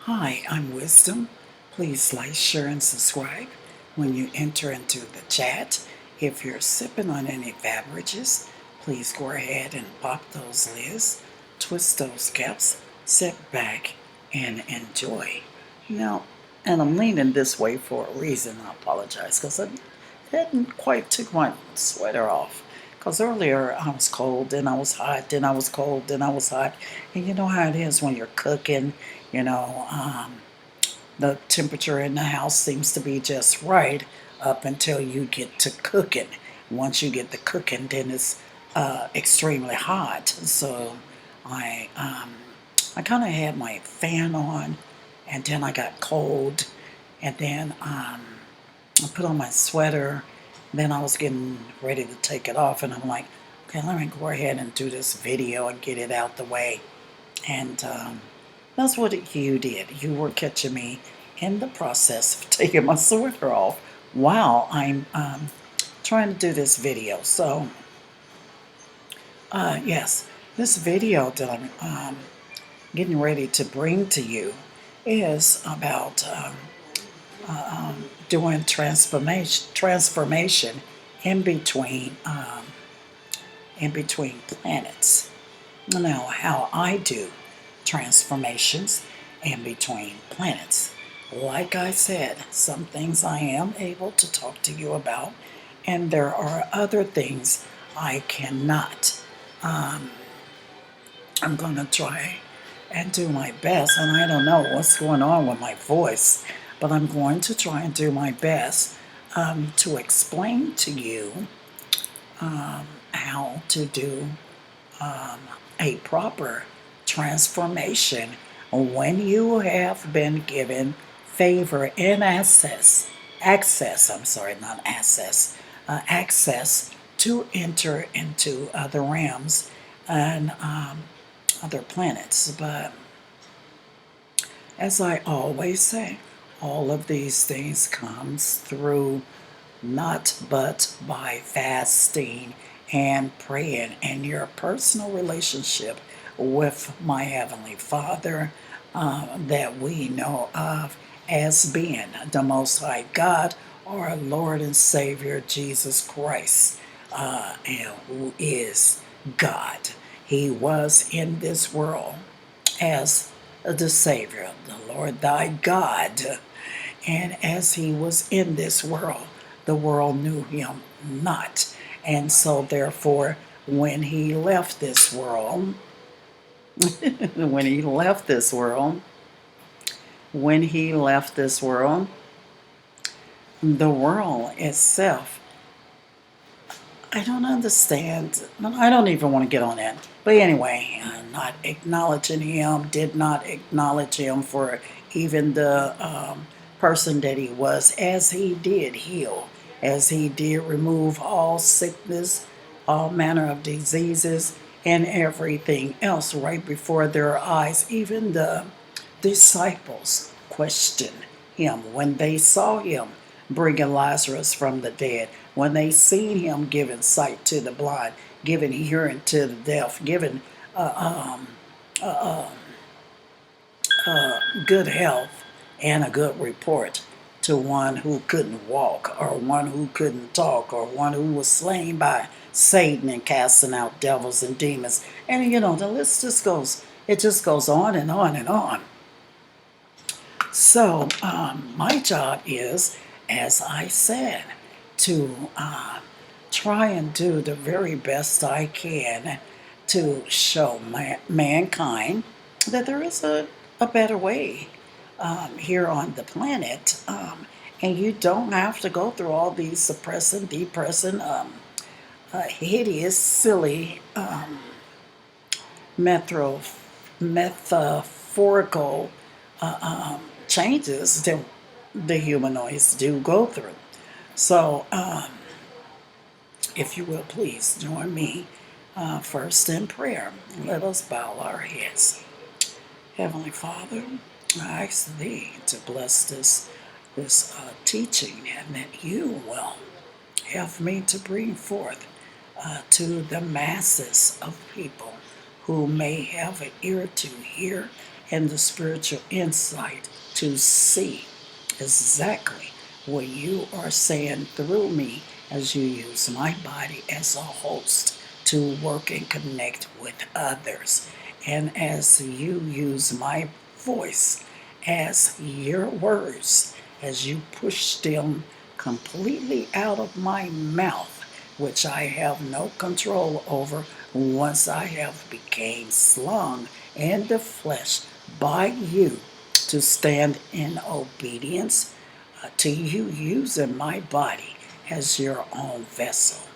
Hi, I'm Wisdom. Please like, share, and subscribe when you enter into the chat. If you're sipping on any beverages, please go ahead and pop those lids, twist those caps, sit back, and enjoy. Now, and I'm leaning this way for a reason. I apologize because I hadn't quite took my sweater off. Because earlier I was cold, then I was hot, then I was cold, then I was hot. And you know how it is when you're cooking, you know, the temperature in the house seems to be just right up until you get to cooking. Once you get to cooking, then it's extremely hot. So I I kind of had my fan on, and then I got cold, and then I put on my sweater. Then I was getting ready to take it off, and I'm like, okay, let me go ahead and do this video and get it out the way. And that's what you did. You were catching me in the process of taking my sweater off while I'm trying to do this video. So, yes, this video that I'm getting ready to bring to you is about doing transformation in between planets. Now, how I do transformations in between planets. Like I said, some things I am able to talk to you about, and there are other things I cannot. I'm going to try and do my best, and I don't know what's going on with my voice, but I'm going to try and do my best to explain to you how to do a proper transformation when you have been given favor and access, access to enter into other realms and other planets. But as I always say, all of these things comes through not but by fasting and praying and your personal relationship with my Heavenly Father that we know of as being the Most High God, our Lord and Savior Jesus Christ, and who is God. He was in this world as the Savior, the Lord thy God. And as he was in this world, the world knew him not. And so, therefore, when he left this world, when he left this world, the world itself, I don't understand. I don't even want to get on that. But anyway, not acknowledging him, did not acknowledge him for even the person that he was, as he did heal, as he did remove all sickness, all manner of diseases, and everything else right before their eyes. Even the disciples questioned him when they saw him bringing Lazarus from the dead, when they seen him giving sight to the blind, giving hearing to the deaf, giving good health and a good report to one who couldn't walk, or one who couldn't talk, or one who was slain by Satan and casting out devils and demons. And you know, the list just goes, it just goes on and on and on. So my job is, as I said, to try and do the very best I can to show mankind that there is a better way here on the planet. And you don't have to go through all these suppressing, depressing, hideous, silly, metaphorical changes that the humanoids do go through. So, if you will, please join me first in prayer. Let us bow our heads. Heavenly Father, I ask Thee to bless this teaching, and that You will help me to bring forth to the masses of people who may have an ear to hear and the spiritual insight to see exactly what you are saying through me as you use my body as a host to work and connect with others. And as you use my voice as your words, as you push them completely out of my mouth, which I have no control over once I have became slung in the flesh by you to stand in obedience to you using my body as your own vessel,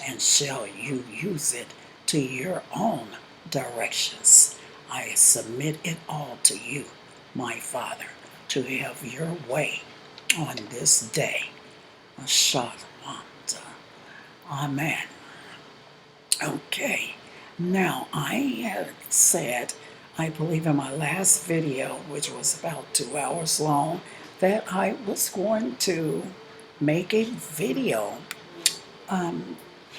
and shall you use it to your own directions. I submit it all to you, my Father, to have your way on this day. Shalom. Amen. Okay. Now, I had said, I believe in my last video, which was about 2 hours long, that I was going to make a video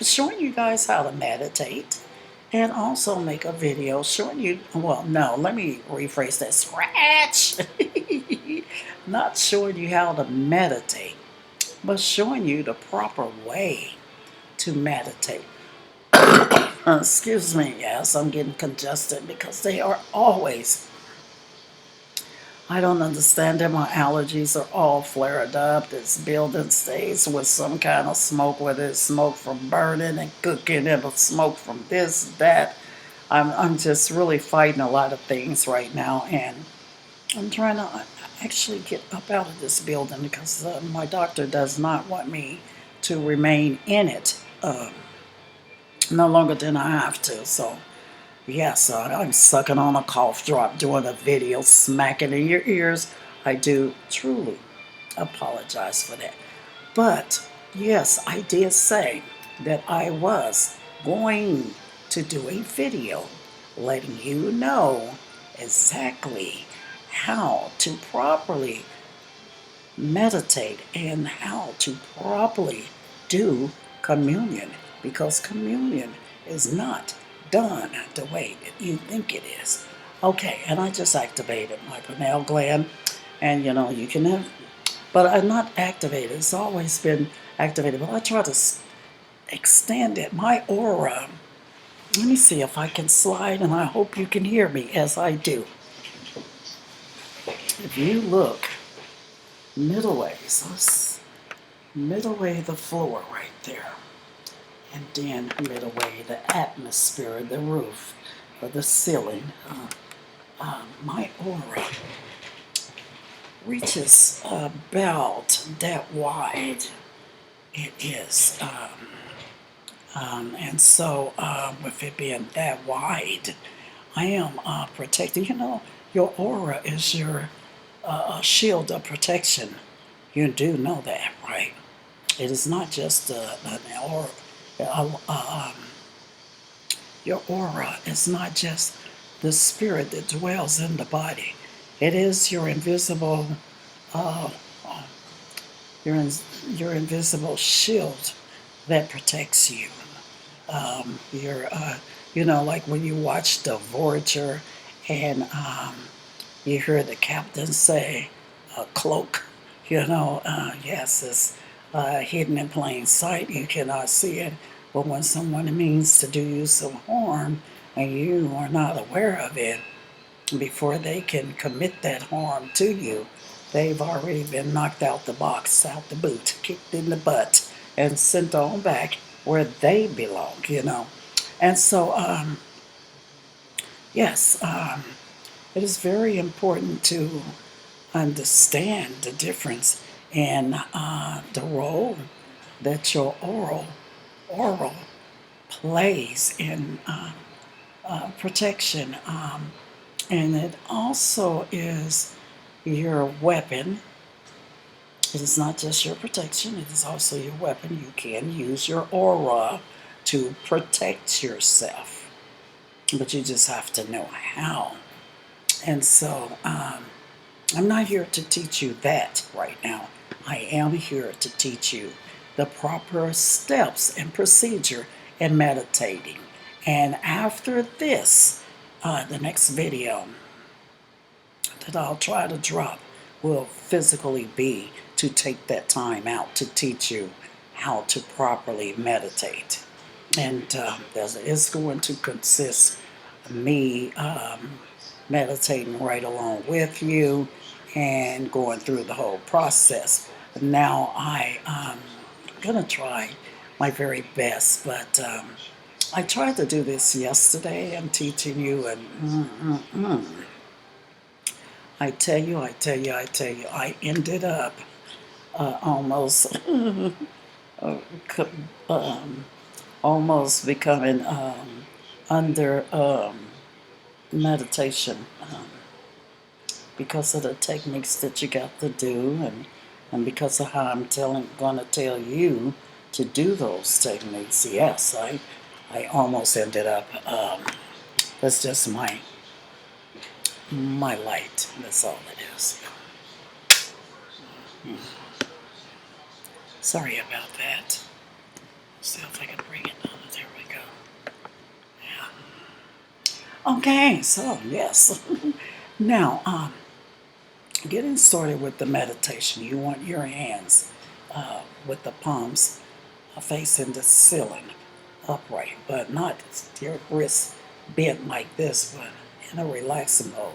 showing you guys how to meditate, and also make a video showing you, well, no, let me rephrase that, scratch, not showing you how to meditate, but showing you the proper way to meditate. Excuse me, yes, I'm getting congested because they are always, I don't understand them. My allergies are all flared up. This building stays with some kind of smoke, whether it's smoke from burning and cooking and smoke from this, that. I'm just really fighting a lot of things right now, and I'm trying to actually get up out of this building because my doctor does not want me to remain in it no longer than I have to. So yes, I'm sucking on a cough drop, doing a video, smacking in your ears. I do truly apologize for that. But yes, I did say that I was going to do a video letting you know exactly how to properly meditate and how to properly do communion, because communion is not done the way that you think it is. Okay, and I just activated my pineal gland, and you can have, but I'm not activated. It's always been activated, but I try to extend it. My aura, let me see if I can slide, and I hope you can hear me as I do. If you look middle ways, middle way the floor right there, and then middle way the atmosphere, the roof, or the ceiling. My aura reaches about that wide. It is. And so with it being that wide, I am protected. Your aura is your shield of protection. You do know that, right? It is not just an aura. Your aura is not just the spirit that dwells in the body. It is your invisible, your invisible shield that protects you. Like when you watch the Voyager, and you hear the captain say, "A cloak." Yes, it's hidden in plain sight. You cannot see it. But when someone means to do you some harm and you are not aware of it, before they can commit that harm to you, they've already been knocked out the box, out the boot, kicked in the butt, and sent on back where they belong, And so, yes, it is very important to understand the difference in the role that your oral plays in protection, and it also is your weapon. It is not just your protection, it is also your weapon. You can use your aura to protect yourself, but you just have to know how. And so I'm not here to teach you that right now. I am here to teach you the proper steps and procedure in meditating. And after this, the next video, that I'll try to drop will physically be to take that time out to teach you how to properly meditate. And it's going to consist of me meditating right along with you and going through the whole process. Now I'm going to try my very best, but I tried to do this yesterday. I'm teaching you, and I tell you, I ended up almost almost becoming under meditation because of the techniques that you got to do, and because of how I'm going to tell you to do those techniques. Yes, I almost ended up. That's just my light. That's all it is. Sorry about that. See if I can bring it down. There we go. Yeah. Okay, so yes. Now, getting started with the meditation, you want your hands with the palms facing the ceiling, upright, but not your wrists bent like this, but in a relaxed mode.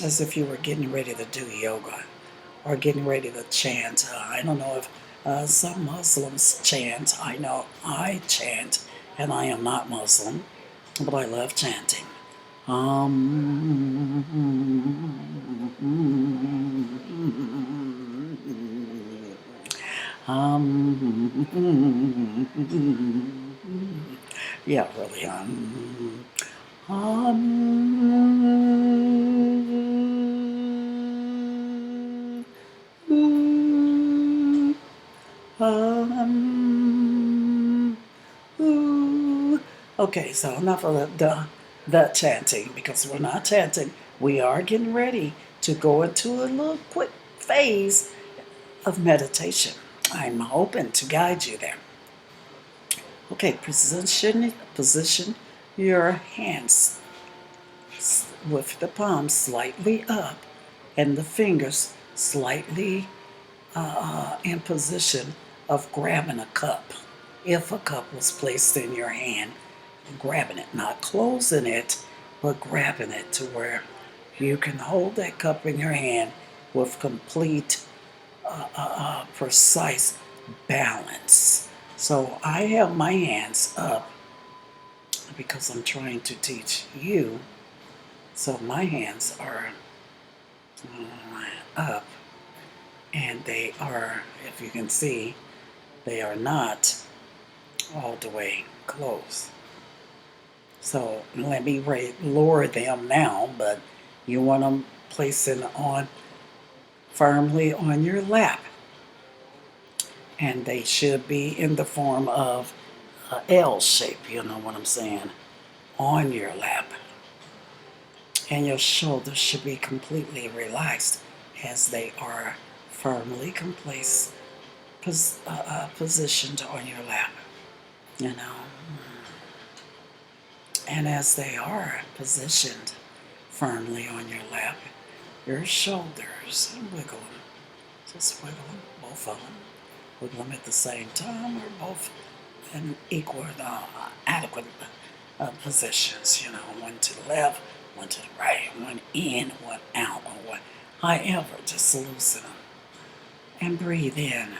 As if you were getting ready to do yoga or getting ready to chant. I don't know if some Muslims chant. I know I chant, and I am not Muslim, but I love chanting. Yeah, really. Okay, so enough of the chanting, because we're not chanting. We are getting ready to go into a little quick phase of meditation. I'm hoping to guide you there. Okay, position your hands with the palms slightly up and the fingers slightly in position of grabbing a cup. If a cup was placed in your hand, grabbing it, not closing it, but grabbing it to where you can hold that cup in your hand with complete, precise balance. So I have my hands up because I'm trying to teach you. So my hands are up, and they are, if you can see, they are not all the way closed. So let me lower them now, but you want them placing on firmly on your lap. And they should be in the form of a L shape, you know what I'm saying, on your lap. And your shoulders should be completely relaxed as they are firmly positioned on your lap, you know. And as they are positioned firmly on your lap, your shoulders, wiggle them. Just wiggle them, both of them. Wiggle them at the same time, or both in equal, adequate positions. You know, one to the left, one to the right, one in, one out, or what. However, just loosen them. And breathe in.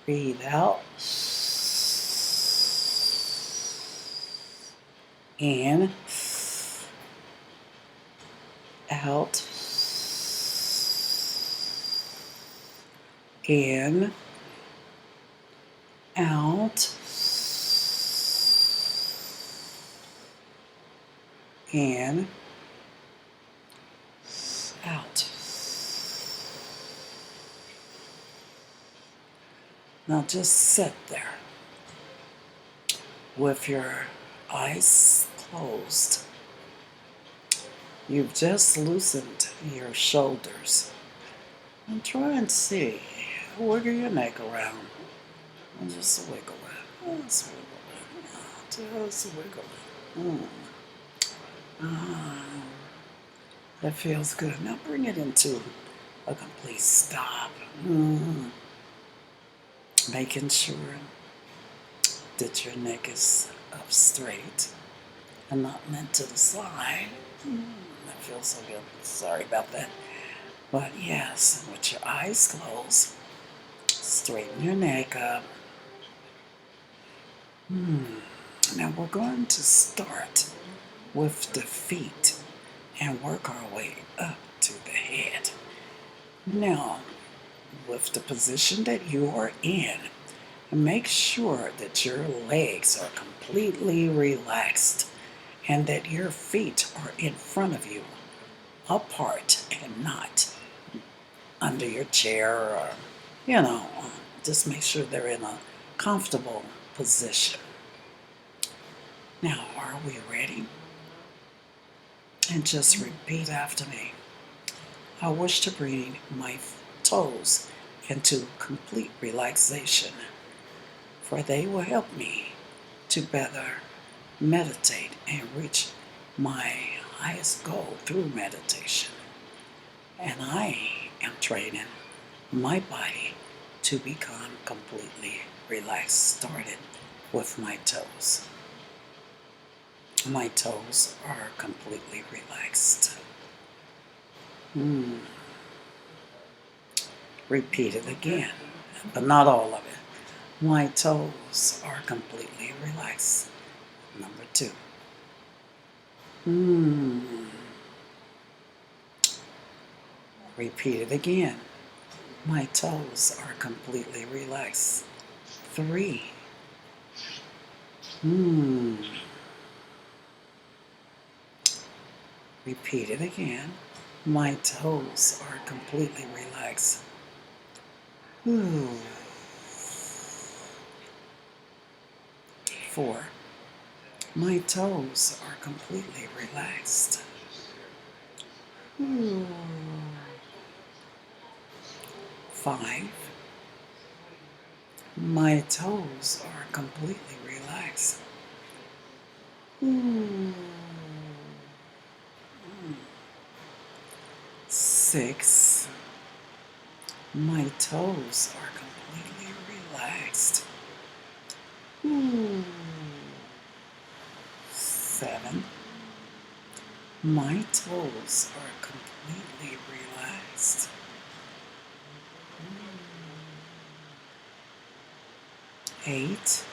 Breathe out. In, out, in, out, in, out. Now just sit there with your eyes closed. You've just loosened your shoulders. And try and see. Wiggle your neck around. And just wiggle it. Just wiggle it. Just wiggle it. That feels good. Now bring it into a complete stop. Making sure that your neck is up straight and not meant to the side. That feels so good. Sorry about that. But yes, with your eyes closed, straighten your neck up. Now we're going to start with the feet and work our way up to the head. Now, with the position that you are in, make sure that your legs are completely relaxed and that your feet are in front of you, apart and not under your chair or, just make sure they're in a comfortable position. Now, are we ready? And just repeat after me. I wish to bring my toes into complete relaxation, for they will help me to better meditate and reach my highest goal through meditation. And I am training my body to become completely relaxed, started with my toes. My toes are completely relaxed. Repeat it again, but not all of it. My toes are completely relaxed. Number 2. Repeat it again. My toes are completely relaxed. 3. Repeat it again. My toes are completely relaxed. 4. My toes are completely relaxed. 5. My toes are completely relaxed. 6. My toes are completely relaxed. 7. My toes are completely relaxed. 8.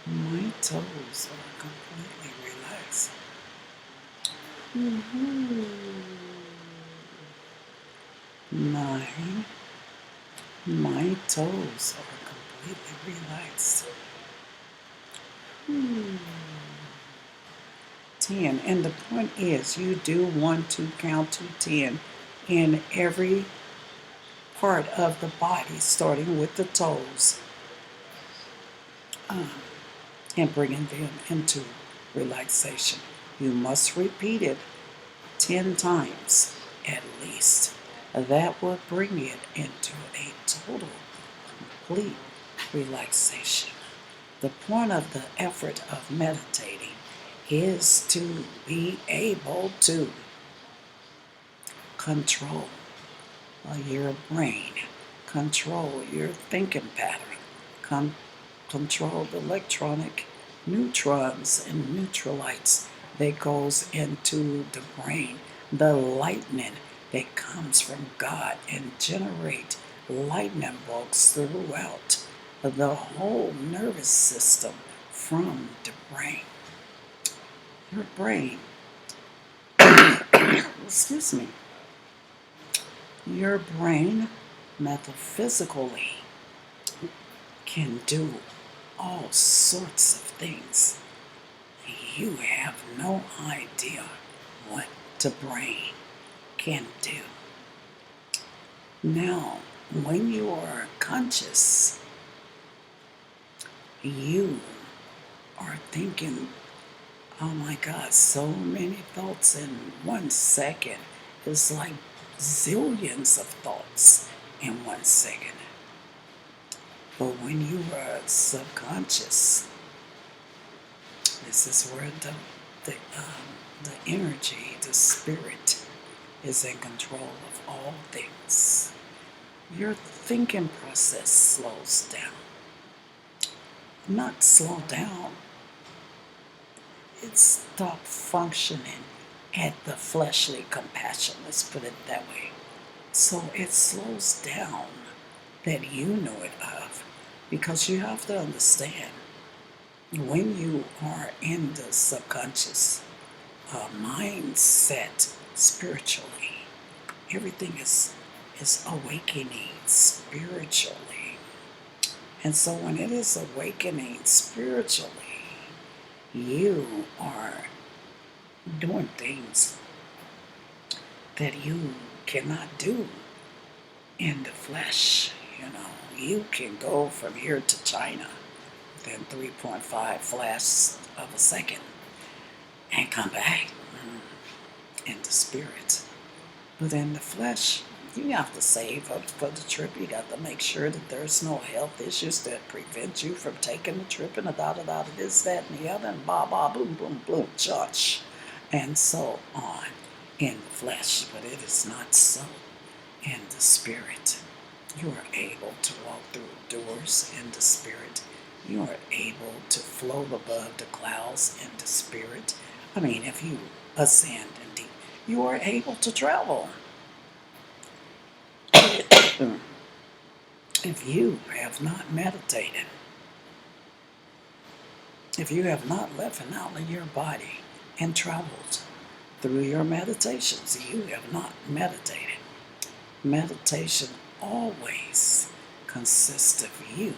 My toes are completely relaxed. 9. My toes are completely relaxed. 10. And the point is, you do want to count to 10 in every part of the body, starting with the toes, and bringing them into relaxation. You must repeat it 10 times at least. That will bring it into a total, complete relaxation. The point of the effort of meditating is to be able to control your brain, control your thinking pattern, control the electronic neutrons and neutralites that goes into the brain, the lightning that comes from God and generate lightning bolts throughout the whole nervous system from the brain. Your brain, excuse me, your brain metaphysically can do all sorts of things. You have no idea what the brain can do. Now, when you are conscious, you are thinking, oh my God, so many thoughts in 1 second. It's like zillions of thoughts in 1 second. But when you are subconscious, this is where the energy, the spirit is in control of all things. Your thinking process slows down. Not slow down, it stops functioning at the fleshly compassion, let's put it that way. So it slows down that you know it of, because you have to understand, when you are in the subconscious mindset spiritually, everything is awakening spiritually. And so when it is awakening spiritually, you are doing things that you cannot do in the flesh. You can go from here to China within 3.5 flashes of a second and come back in the spirit. But in the flesh, you have to save up for the trip. You got to make sure that there's no health issues that prevent you from taking the trip, and this, that, and the other, and boom, boom, boom, church, and so on in the flesh. But it is not so in the spirit. You are able to walk through doors in the spirit. You are able to float above the clouds in the spirit. If you ascend indeed, you are able to travel. If you have not meditated, if you have not left an outlet of your body and traveled through your meditations, you have not meditated. Meditation always consists of you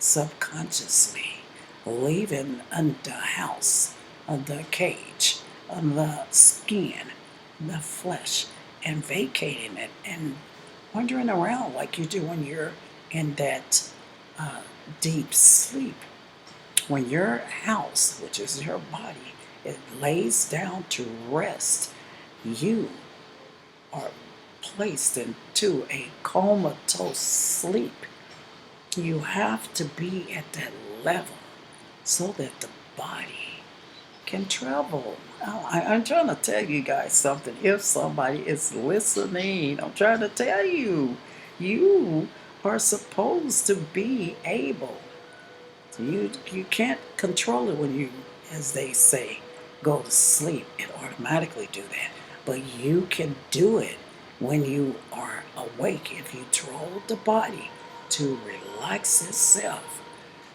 subconsciously leaving the house, the cage, the skin, the flesh, and vacating it and wandering around like you do when you're in that deep sleep. When your house, which is your body, it lays down to rest, you are placed into a comatose sleep. You have to be at that level so that the body can travel. I'm trying to tell you guys something. If somebody is listening, I'm trying to tell you, you are supposed to be able. You can't control it when you, as they say, go to sleep. It automatically do that. But you can do it when you are awake. If you control the body to relax itself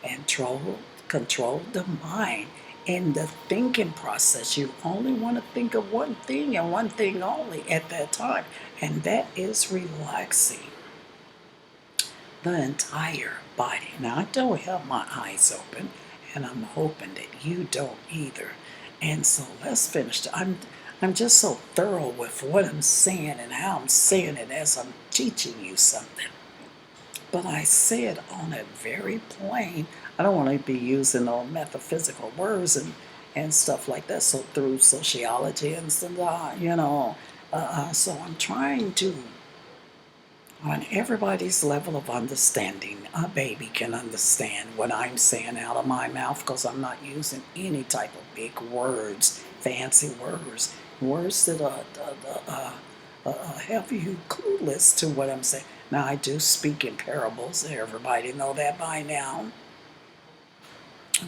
and control the mind in the thinking process, you only want to think of one thing and one thing only at that time, and that is relaxing the entire body. Now, I don't have my eyes open, and I'm hoping that you don't either. And so let's finish. I'm just so thorough with what I'm saying and how I'm saying it as I'm teaching you something. But I say it on a very plain. I don't want to be using all metaphysical words and stuff like that. So through sociology and stuff, so I'm trying to, on everybody's level of understanding, a baby can understand what I'm saying out of my mouth, because I'm not using any type of big words, fancy words that have you clueless to what I'm saying. Now, I do speak in parables. Everybody know that by now.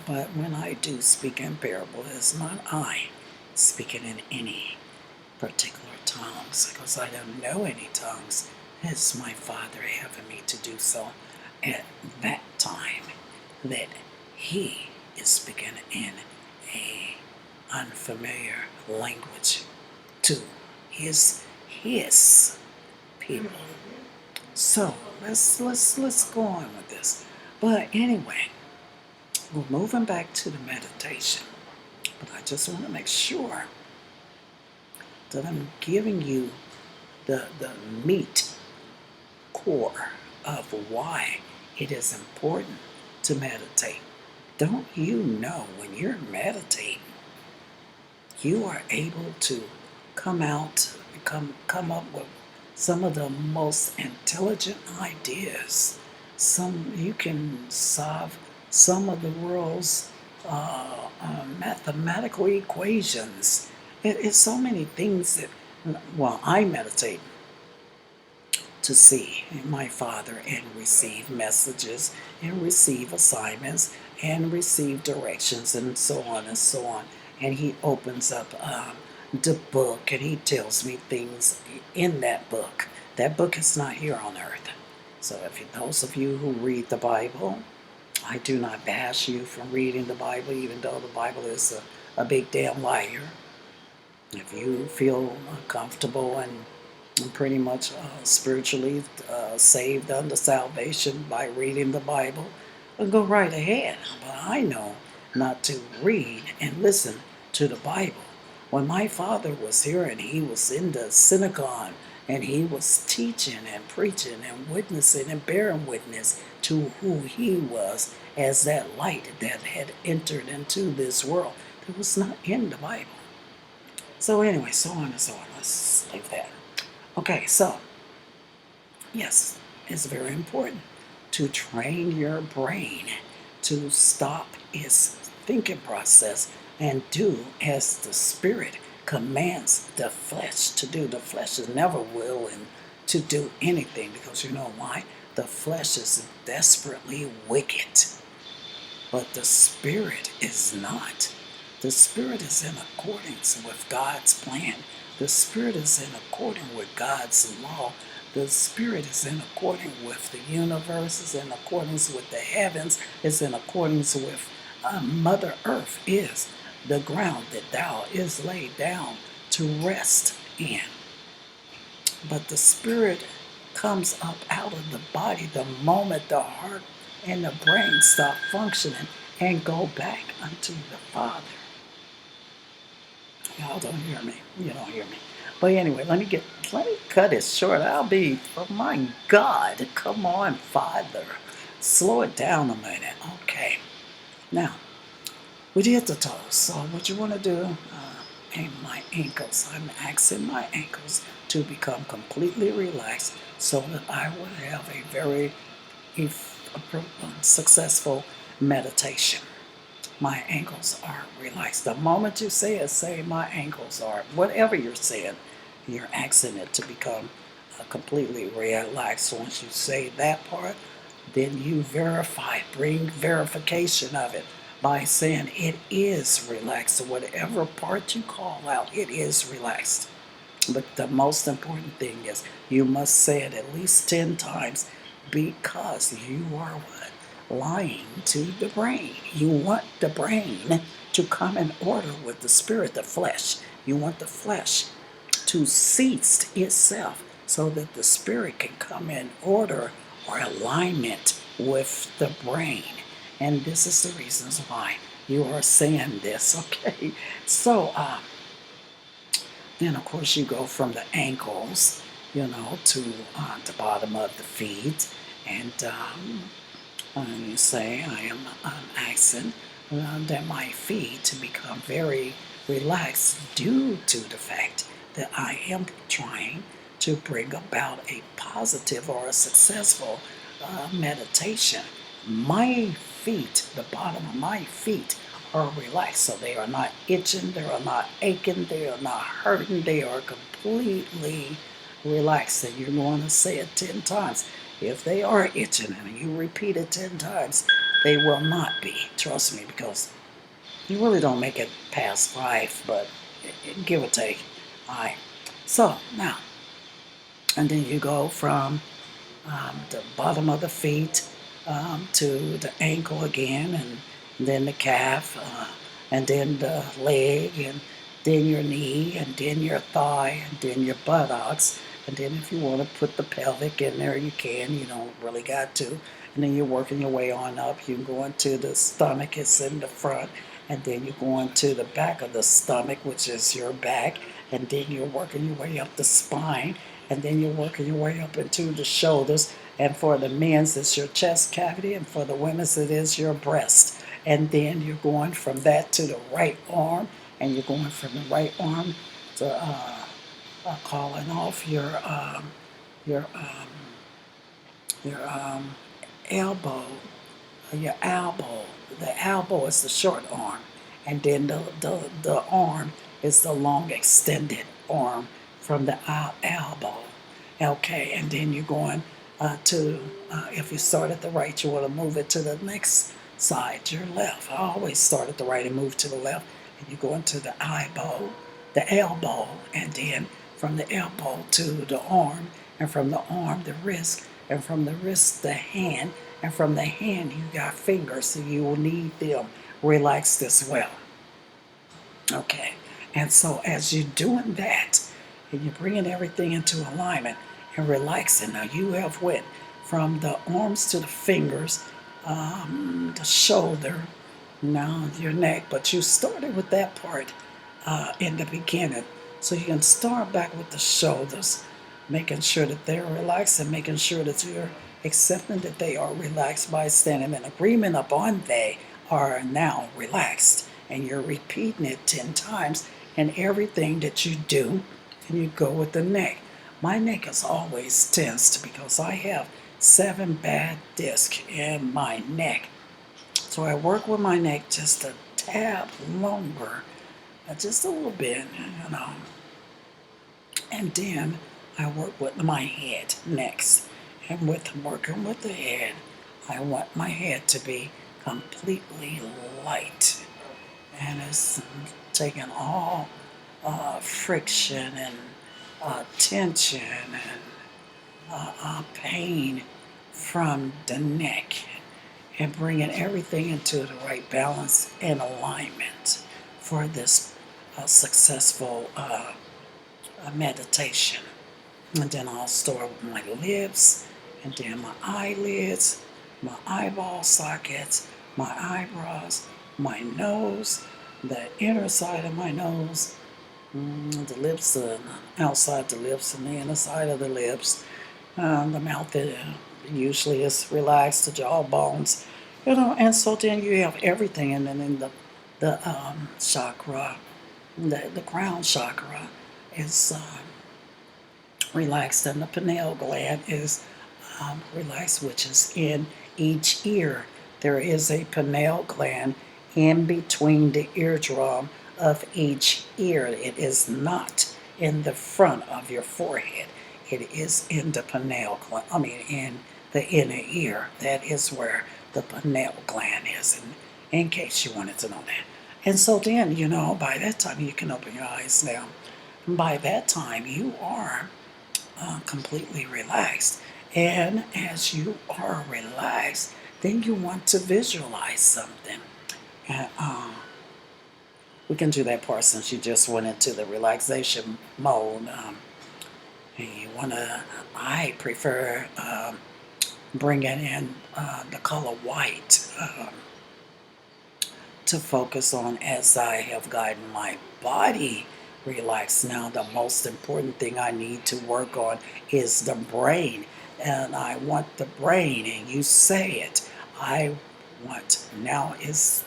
But when I do speak in parable, it's not I speaking in any particular tongues, because I don't know any tongues. It's my Father having me to do so at that time, that He is speaking in a unfamiliar language to His people. So let's go on with this. But anyway, we're moving back to the meditation. But I just want to make sure that I'm giving you the meat core of why it is important to meditate. Don't you know, when you're meditating, you are able to come up with some of the most intelligent ideas. You can solve some of the world's mathematical equations. It's so many things that Well, I meditate to see my Father and receive messages and receive assignments and receive directions and so on and so on. And He opens up the book and He tells me things in that book. That book is not here on earth. So if those of you who read the Bible, I do not bash you from reading the Bible, even though the Bible is a big damn liar. If you feel comfortable and pretty much spiritually saved under salvation by reading the Bible, well, go right ahead. But I know not to read and listen to the Bible. When my father was here and he was in the synagogue and he was teaching and preaching and witnessing and bearing witness to who he was as that light that had entered into this world, that was not in the Bible. So anyway, so on and so on. Let's leave that. Okay, so yes, it's very important to train your brain to stop its thinking process and do as the Spirit commands the flesh to do. The flesh is never willing to do anything because you know why? The flesh is desperately wicked, but the Spirit is not. The Spirit is in accordance with God's plan. The Spirit is in accordance with God's law. The Spirit is in accordance with the universe, is in accordance with the heavens, is in accordance with Mother Earth is the ground that thou is laid down to rest in. But the Spirit comes up out of the body the moment the heart and the brain stop functioning and go back unto the Father. Y'all don't hear me. You don't hear me. But anyway, let me cut it short. I'll be, oh my God, come on, Father. Slow it down a minute. Okay. Now, we did the toes. So what you want to do, aim my ankles. I'm asking my ankles to become completely relaxed so that I will have a very successful meditation. My ankles are relaxed. The moment you say it, say my ankles are, whatever you're saying, you're asking it to become completely relaxed. So once you say that part, then you verify, bring verification of it by saying it is relaxed. So whatever part you call out, it is relaxed. But the most important thing is you must say it at least 10 times because you are what? Lying to the brain. You want the brain to come in order with the spirit, the flesh. You want the flesh to cease itself so that the spirit can come in order or alignment with the brain. And this is the reasons why you are saying this, okay? So, then of course you go from the ankles, to the bottom of the feet, and you say, I am asking that my feet to become very relaxed due to the fact that I am trying to bring about a positive or a successful meditation. My feet, the bottom of my feet, are relaxed, so they are not itching, they are not aching, they are not hurting, they are completely relaxed. And you're going to say it 10 times. If they are itching and you repeat it 10 times, they will not be. Trust me, because you really don't make it past 5, but give or take. All right. So now, and then you go from the bottom of the feet to the ankle again, and then the calf, and then the leg, and then your knee, and then your thigh, and then your buttocks. And then if you want to put the pelvic in there, you can. You don't really got to. And then you're working your way on up. You go into the stomach, it's in the front. And then you go into the back of the stomach, which is your back. And then you're working your way up the spine. And then you're working your way up into the shoulders. And for the men's, it's your chest cavity. And for the women's, it is your breast. And then you're going from that to the right arm. And you're going from the right arm to calling off your elbow, your elbow. The elbow is the short arm, and then the arm is the long extended arm from the elbow. Okay, and then you're going if you start at the right, you want to move it to the next side, your left. I always start at the right and move to the left, and you go into the the elbow, and then from the elbow to the arm, and from the arm, the wrist, and from the wrist, the hand, and from the hand, you got fingers, so you will need them relaxed as well. Okay, and so as you're doing that, and you're bringing everything into alignment and relaxing, now you have went from the arms to the fingers, the shoulder, now your neck, but you started with that part in the beginning. So you can start back with the shoulders, making sure that they're relaxed and making sure that you're accepting that they are relaxed by standing in agreement upon they are now relaxed. And you're repeating it 10 times in everything that you do, and you go with the neck. My neck is always tensed because I have 7 bad discs in my neck. So I work with my neck just a tad longer, just a little bit, you know. And then I work with my head next. And with working with the head, I want my head to be completely light. And it's taking all friction and tension and pain from the neck, and bringing everything into the right balance and alignment for this successful meditation. And then I'll start with my lips, and then my eyelids, my eyeball sockets, my eyebrows, my nose, the inner side of my nose, the lips, the outside the lips, and the inner side of the lips. The mouth usually is relaxed, the jaw bones, you know. And so then you have everything, and then in the chakra, the crown chakra is relaxed, and the pineal gland is relaxed, which is in each ear. There is a pineal gland in between the eardrum of each ear. It is not in the front of your forehead. It is in the pineal gland, in the inner ear. That is where the pineal gland is, in case you wanted to know that. And so then, you know, by that time, you can open your eyes now. By that time, you are completely relaxed. And as you are relaxed, then you want to visualize something. And we can do that part since you just went into the relaxation mode. And you want to, I prefer bringing in the color white to focus on as I have gotten my body relaxed. Now, the most important thing I need to work on is the brain. And I want the brain, and you say it. I want, now is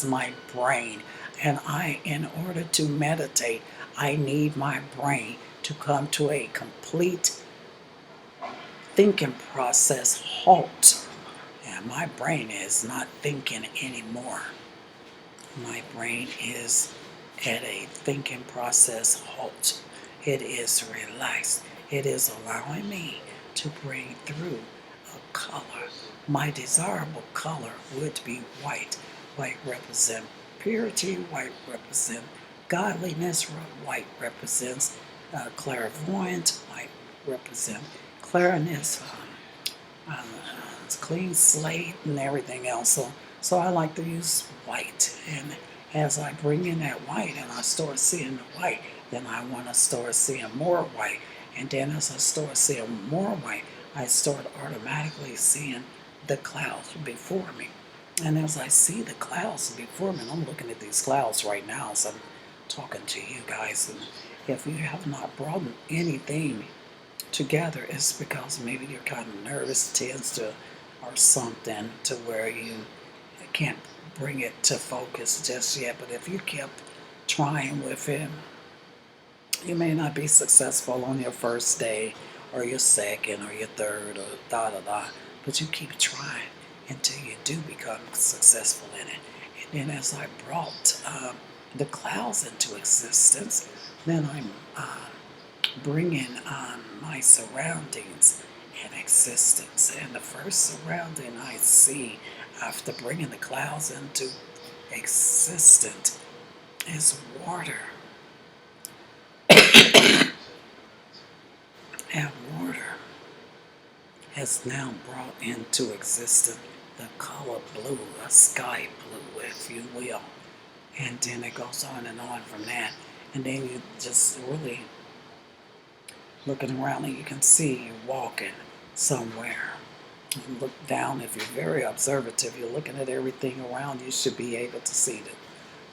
my brain. And in order to meditate, I need my brain to come to a complete thinking process halt. And my brain is not thinking anymore. My brain is at a thinking process halt. It is relaxed. It is allowing me to bring through a color. My desirable color would be white. White represents purity. White represents godliness. White represents clairvoyance. White represents clairness. It's clean slate and everything else. So I like to use white. And as I bring in that white and I start seeing the white, then I want to start seeing more white. And then as I start seeing more white, I start automatically seeing the clouds before me. And as I see the clouds before me, and I'm looking at these clouds right now as I'm talking to you guys, and if you have not brought anything together, it's because maybe you're kind of nervous, tense, or something, to where you can't bring it to focus just yet. But if you kept trying with it, you may not be successful on your first day, or your second, or your third, or da-da-da. But you keep trying until you do become successful in it. And then as I brought the clouds into existence, then I'm bringing my surroundings in existence. And the first surrounding I see after bringing the clouds into existence is water. And water has now brought into existence the color blue, a sky blue, if you will. And then it goes on and on from that. And then you just really looking around and you can see you walking somewhere. You look down, if you're very observative, you're looking at everything around, you should be able to see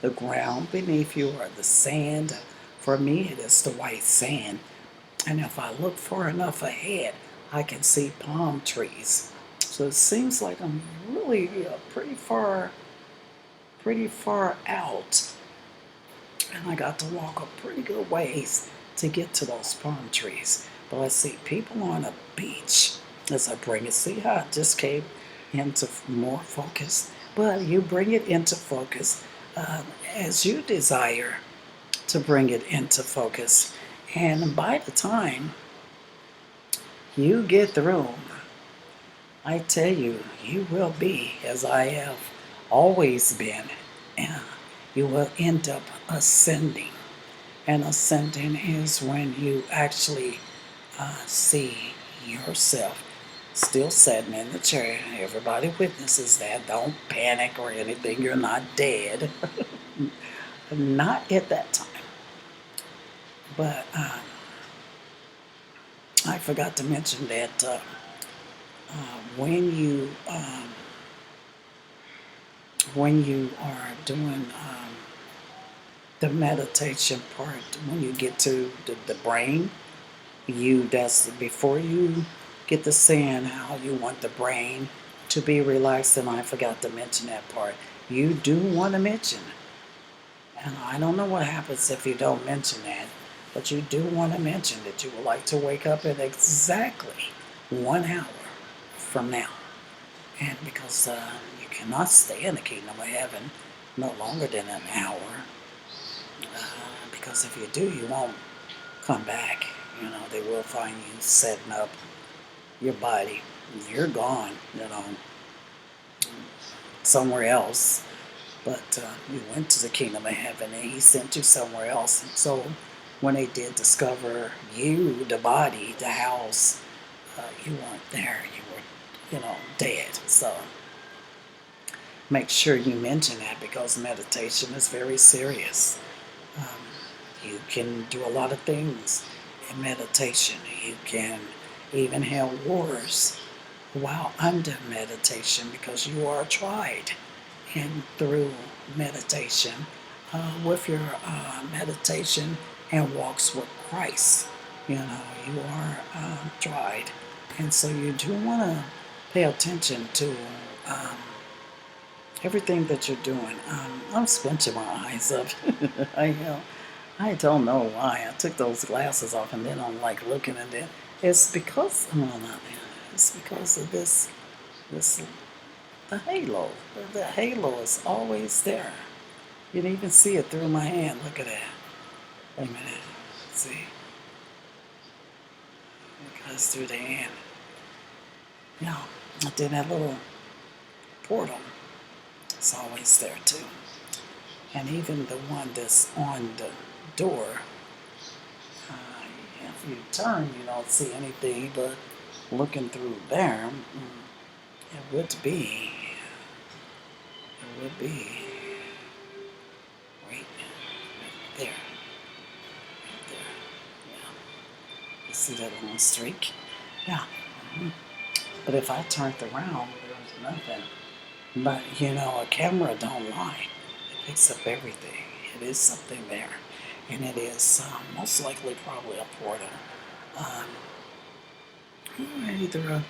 the ground beneath you or the sand. For me, it is the white sand. And if I look far enough ahead, I can see palm trees. So it seems like I'm really pretty far out. And I got to walk a pretty good ways to get to those palm trees. But I see people on a beach as I bring it. See how I just came into more focus? But you bring it into focus as you desire to bring it into focus. And by the time you get through, I tell you, you will be as I have always been. And you will end up ascending. And ascending is when you actually see yourself still sitting in the chair. Everybody witnesses that. Don't panic or anything. You're not dead. Not at that time. But I forgot to mention that when you are doing the meditation part, when you get to the brain, that's before you get to saying how you want the brain to be relaxed, and I forgot to mention that part. You do want to mention, and I don't know what happens if you don't mention that, but you do want to mention that you would like to wake up in exactly 1 hour from now. And because you cannot stay in the kingdom of heaven no longer than an hour, because if you do, you won't come back. They will find you setting up your body. You're gone, somewhere else. But you went to the kingdom of heaven and he sent you somewhere else. And so when they did discover you, the body, the house, you weren't there. You were, dead. So make sure you mention that because meditation is very serious. You can do a lot of things in meditation. You can even have wars while under meditation because you are tried and through meditation with your meditation and walks with Christ. You are tried. And so you do want to pay attention to everything that you're doing. I'm squinching my eyes up. I don't know why. I took those glasses off and then I'm like looking at it. It's because, it's because of the halo. The halo is always there. You can even see it through my hand. Look at that. Wait a minute. See? It goes through the hand. Yeah. And then that little portal is always there too. And even the one that's on the door, if you turn, you don't see anything, but looking through there, it would be, right there, yeah. You see that little streak? Yeah. But if I turned around, there's nothing. But, a camera don't lie. It picks up everything. It is something there. And it is most likely probably a portal. Either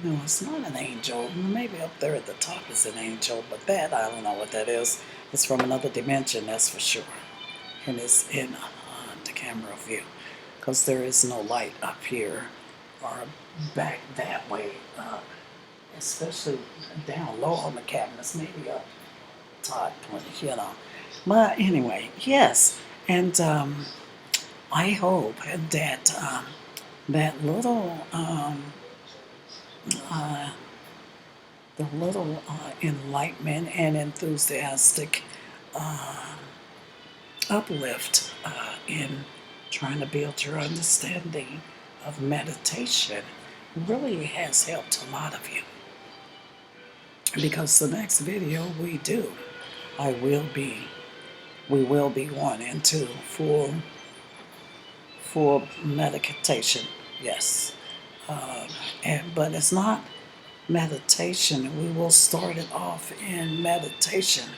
it's not an angel. Maybe up there at the top is an angel, but that, I don't know what that is. It's from another dimension, that's for sure. And it's in the camera view. Because there is no light up here or back that way. Especially down low on the cabinets, maybe up top, But anyway, yes. And I hope that that little the little enlightenment and enthusiastic uplift in trying to build your understanding of meditation really has helped a lot of you. Because the next video we do, we will be going into full meditation. Yes, but it's not meditation. We will start it off in meditation,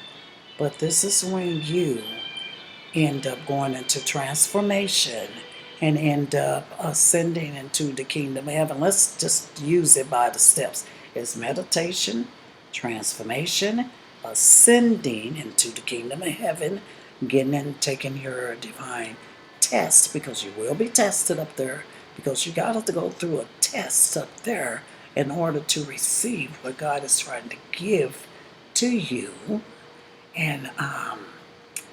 but this is when you end up going into transformation and end up ascending into the kingdom of heaven. Let's just use it by the steps. It's meditation, transformation, ascending into the kingdom of heaven, getting and taking your divine test, because you will be tested up there, because you got to go through a test up there in order to receive what God is trying to give to you. And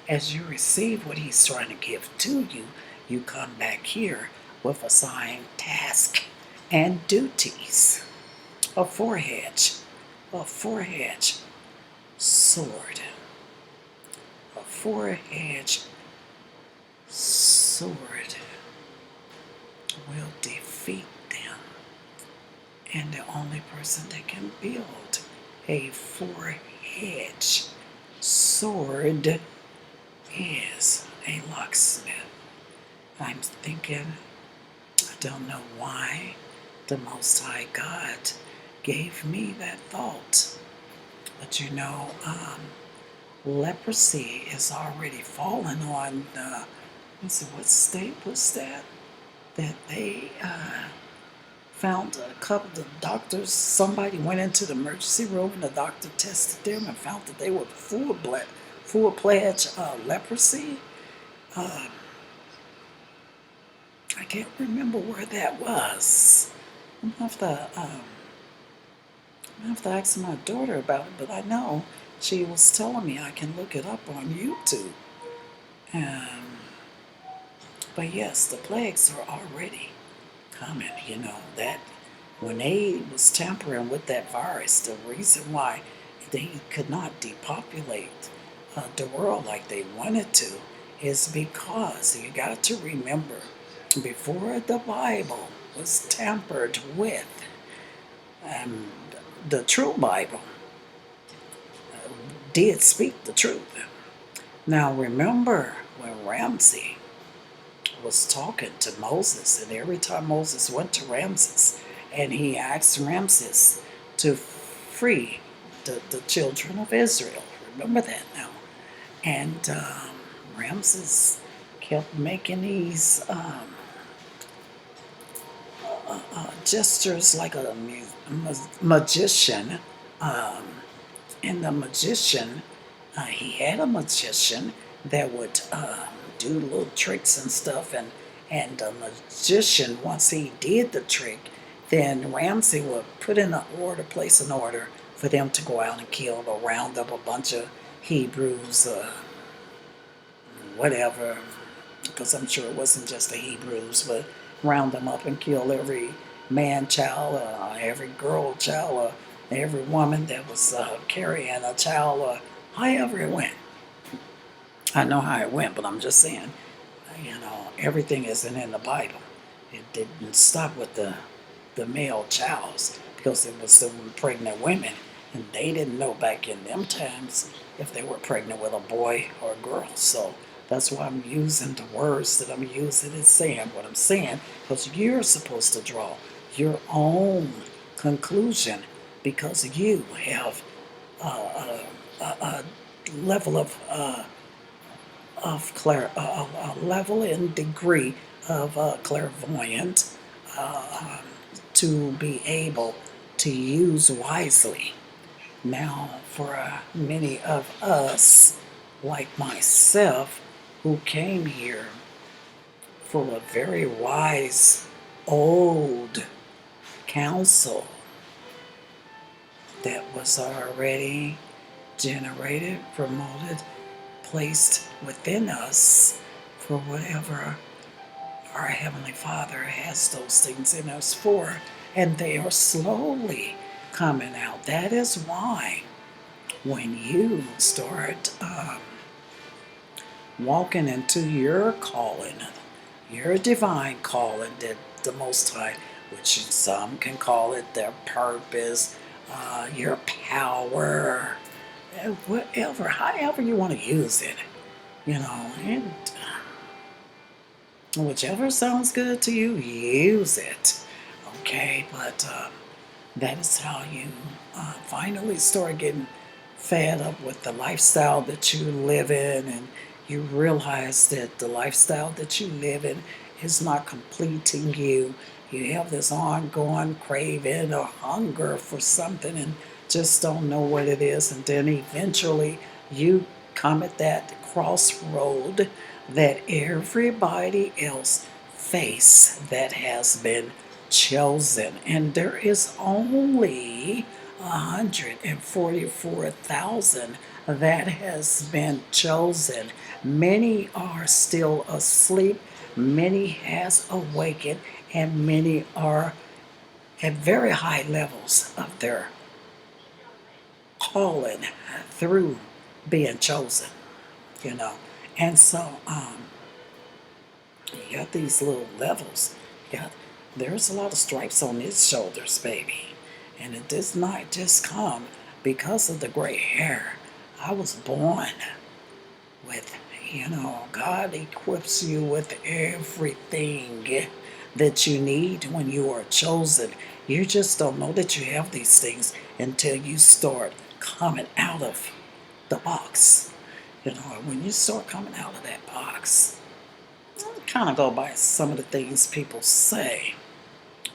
as you receive what He's trying to give to you, you come back here with assigned tasks and duties. A four-edged sword. A four-edged sword will defeat them. And the only person that can build a four-edged sword is a locksmith. I'm thinking, I don't know why the Most High God gave me that thought. But you know, leprosy is already fallen on the, let's see, what state was that? That they found a couple of doctors, somebody went into the emergency room and the doctor tested them and found that they were full-fledged leprosy. I can't remember where that was. I'm gonna have to ask my daughter about it, but I know she was telling me I can look it up on YouTube. But yes, the plagues are already coming. You know, that when they was tampering with that virus, the reason why they could not depopulate the world like they wanted to is because you got to remember, before the Bible was tampered with, the true Bible did speak the truth. Now remember when Ramsey was talking to Moses, and every time Moses went to Ramses and he asked Ramses to free the children of Israel. Remember that now. And Ramses kept making these gestures like a magician. And the magician, he had a magician that would do little tricks and stuff. And the magician, once he did the trick, then Ramsey would put in an order, place an order for them to go out and kill or round up a bunch of Hebrews, whatever, because I'm sure it wasn't just the Hebrews, but round them up and kill every man child, every girl child, every woman that was carrying a child, or however it went. I know how it went, but I'm just saying, you know, everything isn't in the Bible. It didn't stop with the male childs, because it was the pregnant women, and they didn't know back in them times if they were pregnant with a boy or a girl. So that's why I'm using the words that I'm using and saying what I'm saying, because you're supposed to draw your own conclusion, because you have a level of a level and degree of clairvoyance to be able to use wisely. Now, for many of us, like myself, who came here for a very wise old counsel that was already generated, promoted, placed within us for whatever our Heavenly Father has those things in us for, and they are slowly coming out. That is why when you start walking into your calling, your divine calling that the Most High, which some can call it their purpose, your power, whatever, however you want to use it, and whichever sounds good to you, use it. Okay, but that is how you finally start getting fed up with the lifestyle that you live in, and you realize that the lifestyle that you live in is not completing you. You have this ongoing craving or hunger for something and just don't know what it is, and then eventually you come at that crossroad that everybody else face that has been chosen, and there is only 144,000 that has been chosen. Many are still asleep, many has awakened, and many are at very high levels of their calling through being chosen, you know. And so you got these little levels. There's a lot of stripes on his shoulders, baby. And it does not just come because of the gray hair. I was born with, God equips you with everything that you need when you are chosen. You just don't know that you have these things until you start coming out of the box. When you start coming out of that box, I kind of go by some of the things people say.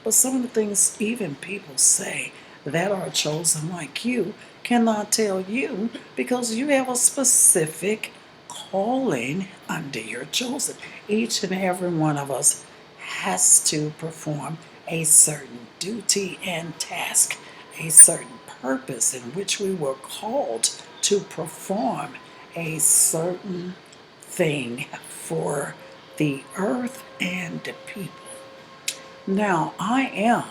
But some of the things even people say that are chosen like you cannot tell you, because you have a specific calling under your chosen. Each and every one of us has to perform a certain duty and task, a certain purpose in which we were called to perform a certain thing for the earth and the people. Now, I am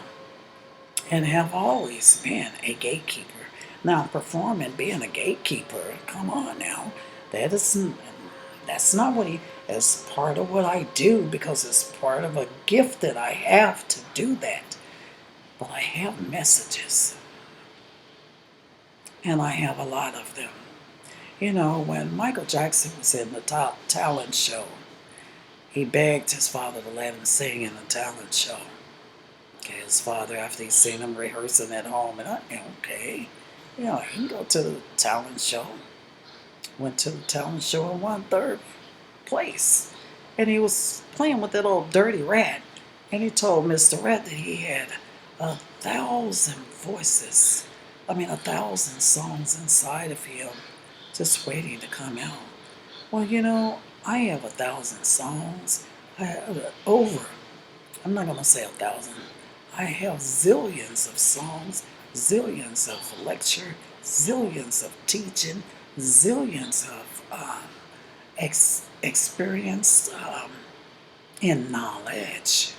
and have always been a gatekeeper. Now, performing being a gatekeeper, come on now, that's not what it's part of what I do, because it's part of a gift that I have to do that. But I have messages, and I have a lot of them. When Michael Jackson was in the top talent show, he begged his father to let him sing in the talent show. Okay, his father, after he'd seen him rehearsing at home, and he can go to the talent show. Went to the talent show and won third place. And he was playing with that old dirty rat. And he told Mr. Rat that he had 1,000 voices. 1,000 songs inside of him just waiting to come out. Well, I have 1,000 songs. I have I'm not going to say 1,000. I have zillions of songs, zillions of lecture, zillions of teaching, zillions of experience in knowledge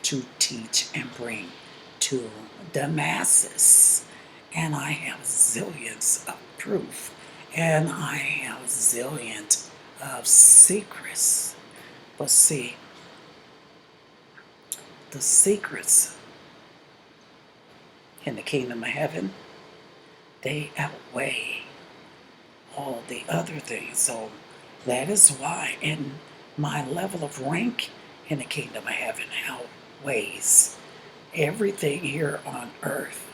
to teach and bring to the masses. And I have zillions of proof, and I have zillions of secrets. But see, the secrets in the kingdom of heaven, they outweigh all the other things. So that is why in my level of rank in the kingdom of heaven outweighs everything here on earth.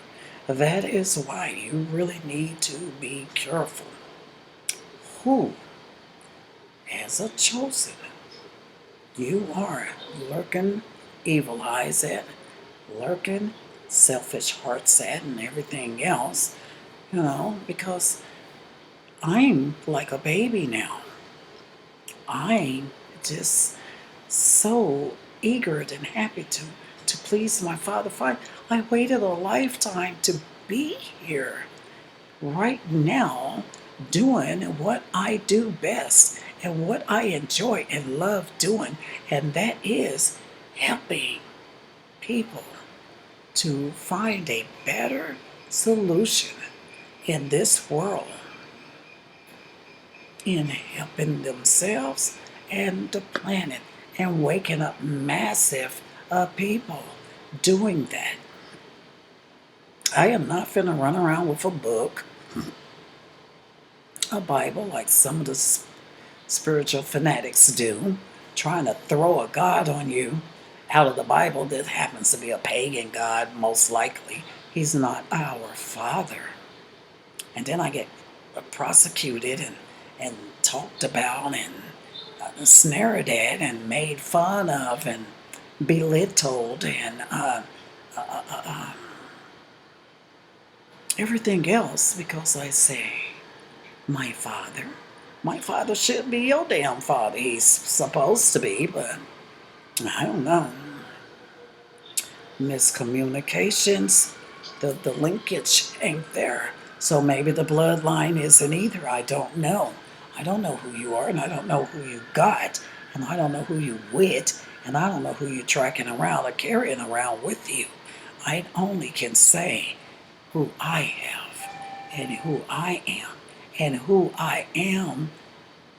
That is why you really need to be careful who, as a chosen, you are lurking evil eyes at, lurking selfish hearts at, and everything else, because I'm like a baby now. I'm just so eager and happy to please my Father. I waited a lifetime to be here right now doing what I do best, and what I enjoy and love doing, and that is helping people to find a better solution in this world, in helping themselves and the planet, and waking up massive people doing that. I am not finna run around with a book, a Bible, like some of the spiritual fanatics do, trying to throw a God on you out of the Bible that happens to be a pagan God, most likely. He's not our Father. And then I get prosecuted and talked about and snared at and made fun of and belittled and everything else because I say, my father. My father should be your damn father. He's supposed to be, but I don't know. Miscommunications, the linkage ain't there. So maybe the bloodline isn't either. I don't know. I don't know who you are, and I don't know who you got, and I don't know who you with, and I don't know who you're tracking around or carrying around with you. I only can say who I have and who I am and who I am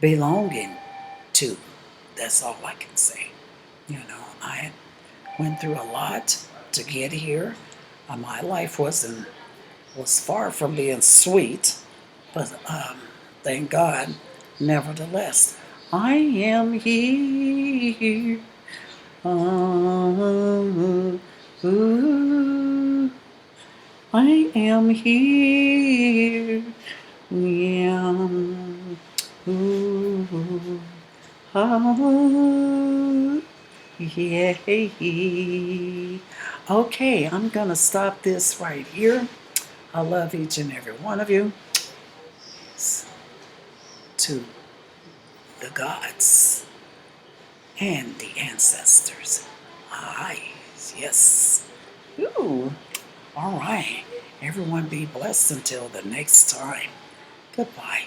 belonging to. That's all I can say. You know, I went through a lot to get here. My life was far from being sweet, but thank God, nevertheless, I am here. I am here. Yeah. Yeah. Okay, I'm going to stop this right here. I love each and every one of you. To the gods and the ancestors. Aye, yes. Ooh, all right. Everyone be blessed until the next time. Goodbye.